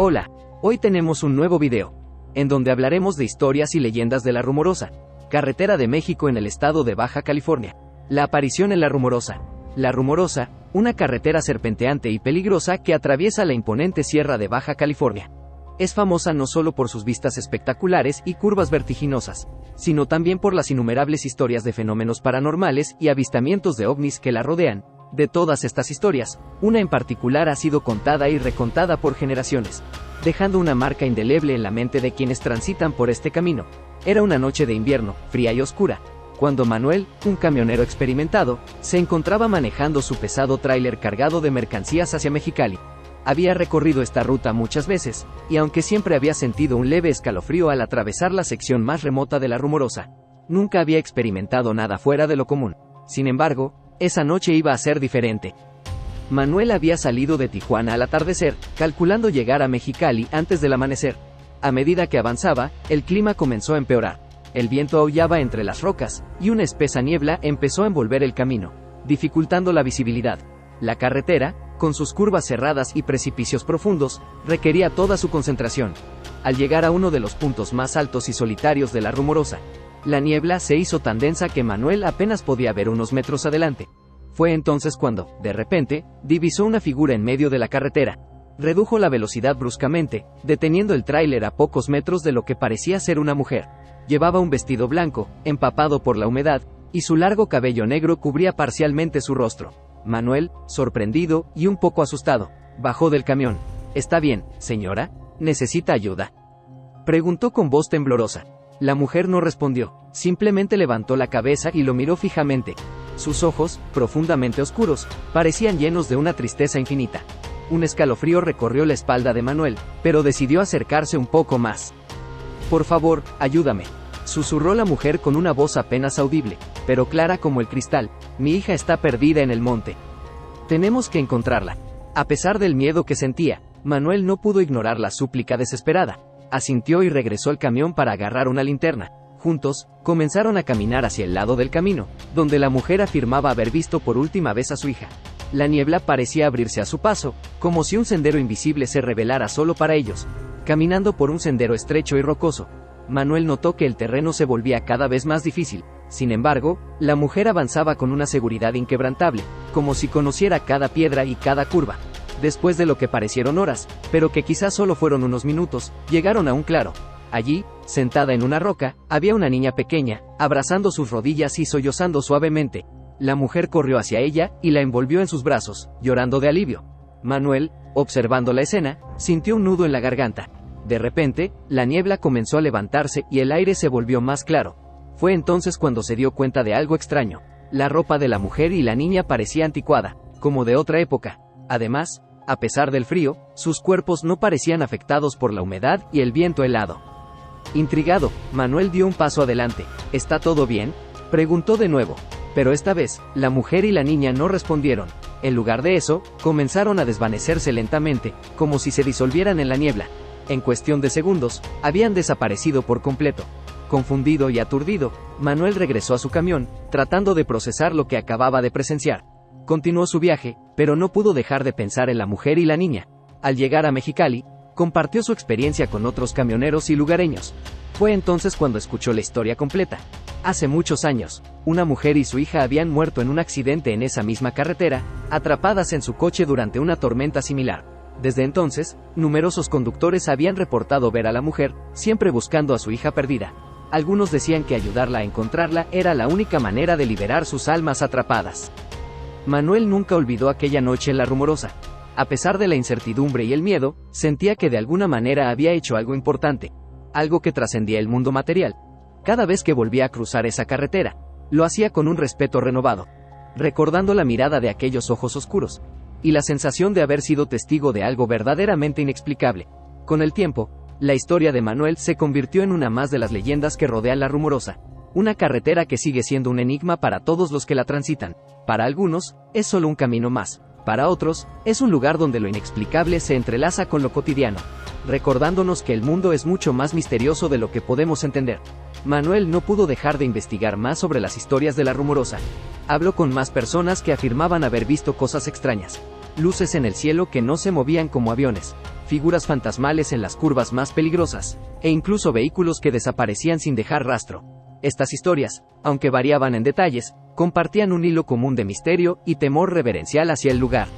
Hola, hoy tenemos un nuevo video, en donde hablaremos de historias y leyendas de La Rumorosa, carretera de México en el estado de Baja California. La aparición en La Rumorosa. La Rumorosa, una carretera serpenteante y peligrosa que atraviesa la imponente sierra de Baja California. Es famosa no solo por sus vistas espectaculares y curvas vertiginosas, sino también por las innumerables historias de fenómenos paranormales y avistamientos de ovnis que la rodean. De todas estas historias, una en particular ha sido contada y recontada por generaciones, dejando una marca indeleble en la mente de quienes transitan por este camino. Era una noche de invierno, fría y oscura, cuando Manuel, un camionero experimentado, se encontraba manejando su pesado tráiler cargado de mercancías hacia Mexicali. Había recorrido esta ruta muchas veces, y aunque siempre había sentido un leve escalofrío al atravesar la sección más remota de La Rumorosa, nunca había experimentado nada fuera de lo común. Sin embargo, esa noche iba a ser diferente. Manuel había salido de Tijuana al atardecer, calculando llegar a Mexicali antes del amanecer. A medida que avanzaba, el clima comenzó a empeorar. El viento aullaba entre las rocas, y una espesa niebla empezó a envolver el camino, dificultando la visibilidad. La carretera, con sus curvas cerradas y precipicios profundos, requería toda su concentración. Al llegar a uno de los puntos más altos y solitarios de La Rumorosa, la niebla se hizo tan densa que Manuel apenas podía ver unos metros adelante. Fue entonces cuando, de repente, divisó una figura en medio de la carretera. Redujo la velocidad bruscamente, deteniendo el tráiler a pocos metros de lo que parecía ser una mujer. Llevaba un vestido blanco, empapado por la humedad, y su largo cabello negro cubría parcialmente su rostro. Manuel, sorprendido y un poco asustado, bajó del camión. «¿Está bien, señora? ¿Necesita ayuda?», preguntó con voz temblorosa. La mujer no respondió, simplemente levantó la cabeza y lo miró fijamente. Sus ojos, profundamente oscuros, parecían llenos de una tristeza infinita. Un escalofrío recorrió la espalda de Manuel, pero decidió acercarse un poco más. «Por favor, ayúdame», susurró la mujer con una voz apenas audible, pero clara como el cristal. «Mi hija está perdida en el monte. Tenemos que encontrarla». A pesar del miedo que sentía, Manuel no pudo ignorar la súplica desesperada. Asintió y regresó al camión para agarrar una linterna. Juntos, comenzaron a caminar hacia el lado del camino, donde la mujer afirmaba haber visto por última vez a su hija. La niebla parecía abrirse a su paso, como si un sendero invisible se revelara solo para ellos. Caminando por un sendero estrecho y rocoso, Manuel notó que el terreno se volvía cada vez más difícil. Sin embargo, la mujer avanzaba con una seguridad inquebrantable, como si conociera cada piedra y cada curva. Después de lo que parecieron horas, pero que quizás solo fueron unos minutos, llegaron a un claro. Allí, sentada en una roca, había una niña pequeña, abrazando sus rodillas y sollozando suavemente. La mujer corrió hacia ella y la envolvió en sus brazos, llorando de alivio. Manuel, observando la escena, sintió un nudo en la garganta. De repente, la niebla comenzó a levantarse y el aire se volvió más claro. Fue entonces cuando se dio cuenta de algo extraño. La ropa de la mujer y la niña parecía anticuada, como de otra época. Además, a pesar del frío, sus cuerpos no parecían afectados por la humedad y el viento helado. Intrigado, Manuel dio un paso adelante. «¿Está todo bien?», preguntó de nuevo. Pero esta vez, la mujer y la niña no respondieron. En lugar de eso, comenzaron a desvanecerse lentamente, como si se disolvieran en la niebla. En cuestión de segundos, habían desaparecido por completo. Confundido y aturdido, Manuel regresó a su camión, tratando de procesar lo que acababa de presenciar. Continuó su viaje, pero no pudo dejar de pensar en la mujer y la niña. Al llegar a Mexicali, compartió su experiencia con otros camioneros y lugareños. Fue entonces cuando escuchó la historia completa. Hace muchos años, una mujer y su hija habían muerto en un accidente en esa misma carretera, atrapadas en su coche durante una tormenta similar. Desde entonces, numerosos conductores habían reportado ver a la mujer, siempre buscando a su hija perdida. Algunos decían que ayudarla a encontrarla era la única manera de liberar sus almas atrapadas. Manuel nunca olvidó aquella noche en La Rumorosa. A pesar de la incertidumbre y el miedo, sentía que de alguna manera había hecho algo importante, algo que trascendía el mundo material. Cada vez que volvía a cruzar esa carretera, lo hacía con un respeto renovado, recordando la mirada de aquellos ojos oscuros, y la sensación de haber sido testigo de algo verdaderamente inexplicable. Con el tiempo, la historia de Manuel se convirtió en una más de las leyendas que rodean La Rumorosa, una carretera que sigue siendo un enigma para todos los que la transitan. Para algunos, es solo un camino más. Para otros, es un lugar donde lo inexplicable se entrelaza con lo cotidiano, recordándonos que el mundo es mucho más misterioso de lo que podemos entender. Manuel no pudo dejar de investigar más sobre las historias de La Rumorosa. Habló con más personas que afirmaban haber visto cosas extrañas. luces en el cielo que no se movían como aviones, figuras fantasmales en las curvas más peligrosas, e incluso vehículos que desaparecían sin dejar rastro. Estas historias, aunque variaban en detalles, compartían un hilo común de misterio y temor reverencial hacia el lugar.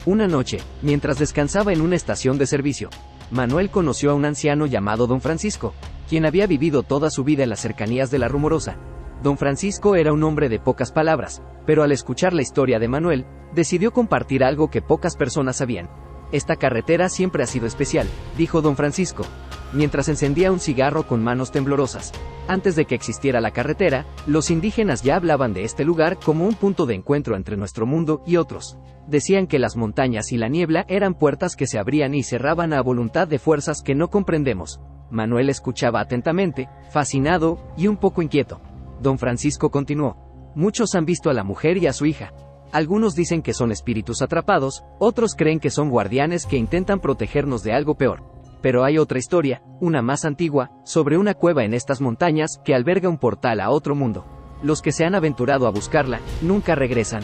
Una noche, mientras descansaba en una estación de servicio, Manuel conoció a un anciano llamado Don Francisco, quien había vivido toda su vida en las cercanías de La Rumorosa. Don Francisco era un hombre de pocas palabras, pero al escuchar la historia de Manuel, decidió compartir algo que pocas personas sabían. Esta carretera siempre ha sido especial, dijo Don Francisco, mientras encendía un cigarro con manos temblorosas. Antes de que existiera la carretera, los indígenas ya hablaban de este lugar como un punto de encuentro entre nuestro mundo y otros. Decían que las montañas y la niebla eran puertas que se abrían y cerraban a voluntad de fuerzas que no comprendemos. Manuel escuchaba atentamente, fascinado y un poco inquieto. Don Francisco continuó: muchos han visto a la mujer y a su hija. Algunos dicen que son espíritus atrapados, otros creen que son guardianes que intentan protegernos de algo peor. Pero hay otra historia, una más antigua, sobre una cueva en estas montañas que alberga un portal a otro mundo. Los que se han aventurado a buscarla, nunca regresan.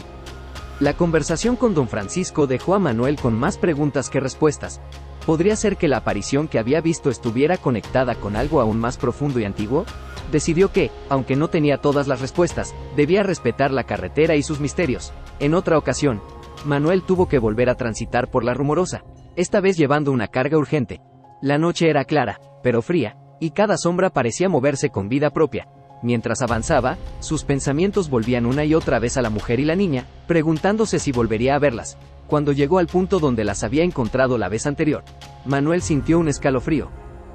La conversación con Don Francisco dejó a Manuel con más preguntas que respuestas. ¿Podría ser que la aparición que había visto estuviera conectada con algo aún más profundo y antiguo? Decidió que, aunque no tenía todas las respuestas, debía respetar la carretera y sus misterios. En otra ocasión, Manuel tuvo que volver a transitar por La Rumorosa, esta vez llevando una carga urgente. La noche era clara, pero fría, y cada sombra parecía moverse con vida propia. Mientras avanzaba, sus pensamientos volvían una y otra vez a la mujer y la niña, preguntándose si volvería a verlas. Cuando llegó al punto donde las había encontrado la vez anterior, Manuel sintió un escalofrío.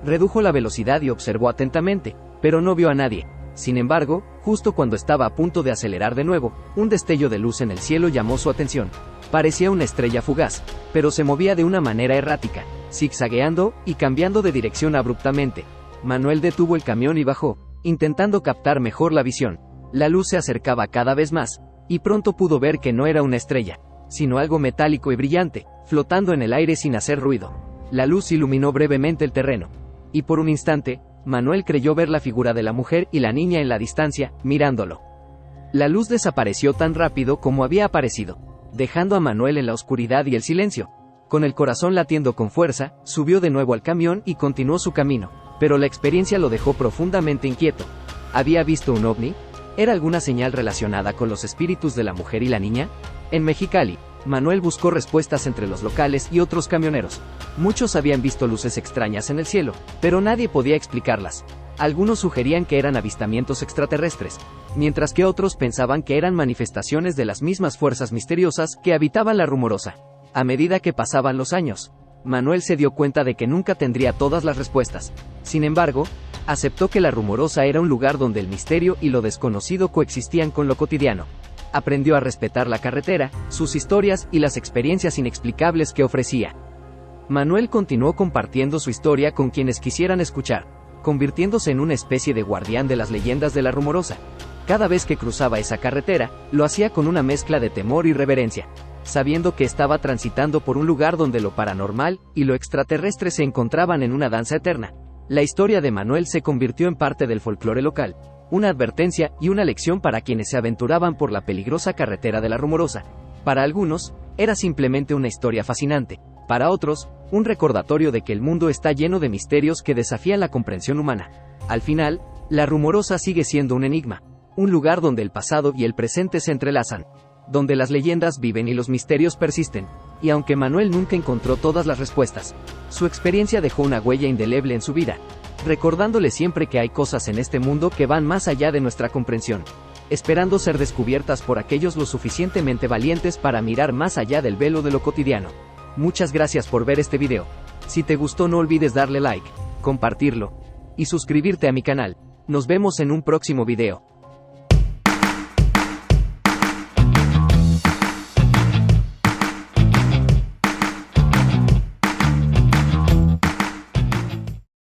Redujo la velocidad y observó atentamente, pero no vio a nadie. Sin embargo, justo cuando estaba a punto de acelerar de nuevo, un destello de luz en el cielo llamó su atención. Parecía una estrella fugaz, pero se movía de una manera errática, zigzagueando y cambiando de dirección abruptamente. Manuel detuvo el camión y bajó, intentando captar mejor la visión. La luz se acercaba cada vez más, y pronto pudo ver que no era una estrella, sino algo metálico y brillante, flotando en el aire sin hacer ruido. La luz iluminó brevemente el terreno, y por un instante, Manuel creyó ver la figura de la mujer y la niña en la distancia, mirándolo. La luz desapareció tan rápido como había aparecido, dejando a Manuel en la oscuridad y el silencio. Con el corazón latiendo con fuerza, subió de nuevo al camión y continuó su camino, pero la experiencia lo dejó profundamente inquieto. ¿Había visto un ovni? ¿Era alguna señal relacionada con los espíritus de la mujer y la niña? En Mexicali, Manuel buscó respuestas entre los locales y otros camioneros. Muchos habían visto luces extrañas en el cielo, pero nadie podía explicarlas. Algunos sugerían que eran avistamientos extraterrestres, mientras que otros pensaban que eran manifestaciones de las mismas fuerzas misteriosas que habitaban La Rumorosa. A medida que pasaban los años, Manuel se dio cuenta de que nunca tendría todas las respuestas. Sin embargo, aceptó que La Rumorosa era un lugar donde el misterio y lo desconocido coexistían con lo cotidiano. Aprendió a respetar la carretera, sus historias y las experiencias inexplicables que ofrecía. Manuel continuó compartiendo su historia con quienes quisieran escuchar, convirtiéndose en una especie de guardián de las leyendas de La Rumorosa. Cada vez que cruzaba esa carretera, lo hacía con una mezcla de temor y reverencia, sabiendo que estaba transitando por un lugar donde lo paranormal y lo extraterrestre se encontraban en una danza eterna. La historia de Manuel se convirtió en parte del folclore local, una advertencia y una lección para quienes se aventuraban por la peligrosa carretera de La Rumorosa. Para algunos, era simplemente una historia fascinante. Para otros, un recordatorio de que el mundo está lleno de misterios que desafían la comprensión humana. Al final, La Rumorosa sigue siendo un enigma, un lugar donde el pasado y el presente se entrelazan, donde las leyendas viven y los misterios persisten. Y aunque Manuel nunca encontró todas las respuestas, su experiencia dejó una huella indeleble en su vida, recordándole siempre que hay cosas en este mundo que van más allá de nuestra comprensión, esperando ser descubiertas por aquellos lo suficientemente valientes para mirar más allá del velo de lo cotidiano. Muchas gracias por ver este video. Si te gustó no olvides darle like, compartirlo y suscribirte a mi canal. Nos vemos en un próximo video.